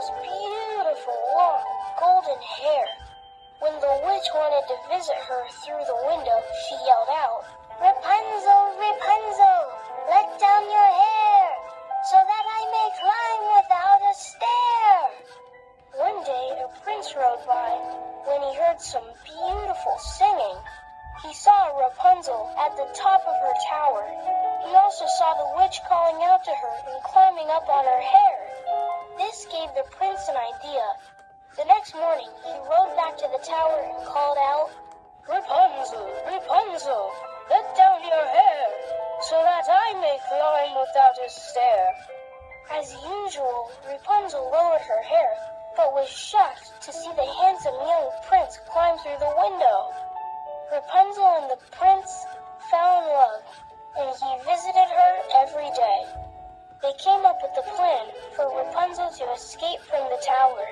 Rapunzel's beautiful long golden hair. When the witch wanted to visit her through the window, she yelled out, "Rapunzel, Rapunzel, let down your hair, so that I may climb without a stair." One day a prince rode by. When he heard some beautiful singing, he saw Rapunzel at the top of her tower. He also saw the witch calling out to her and climbing up on her hair. This gave the prince an idea. The next morning, he rode back to the tower and called out, "Rapunzel, Rapunzel, let down your hair, so that I may climb without a stair." As usual, Rapunzel lowered her hair, but was shocked to see the handsome young prince climb through the window. Rapunzel and the prince fell in love, and he visited her every day. They came up with a plan for Rapunzel to escape from the tower.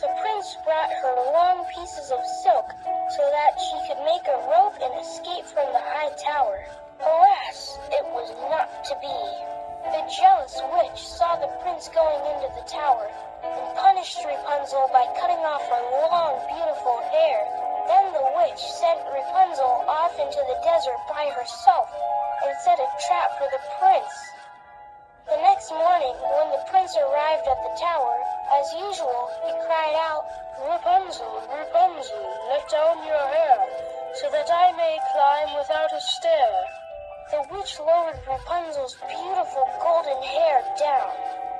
The prince brought her long pieces of silk so that she could make a rope and escape from the high tower. Alas, it was not to be. The jealous witch saw the prince going into the tower and punished Rapunzel by cutting off her long, beautiful hair. Then the witch sent Rapunzel off into the desert by herself and set a trap for the prince. The next morning, when the prince arrived at the tower, as usual, he cried out, "Rapunzel, Rapunzel, let down your hair, so that I may climb without a stair." The witch lowered Rapunzel's beautiful golden hair down.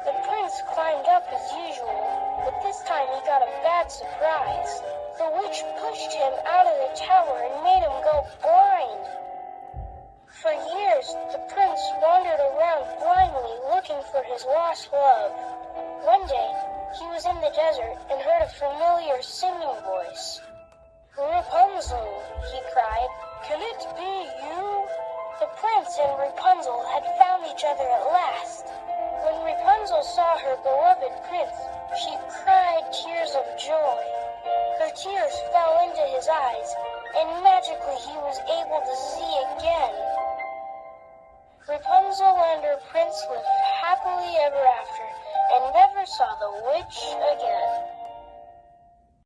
The prince climbed up as usual, but this time he got a bad surprise. The witch pushed him out of the tower and made him go blind. For years, the prince wandered around blindly looking for his lost love. One day, he was in the desert and heard a familiar singing voice. "Rapunzel," he cried, "can it be you?" The prince and Rapunzel had found each other at last. When Rapunzel saw her beloved prince, she cried tears of joy. Her tears fell into his eyes, and magically he was able to see again. Rapunzel and her prince lived happily ever after, and never saw the witch again.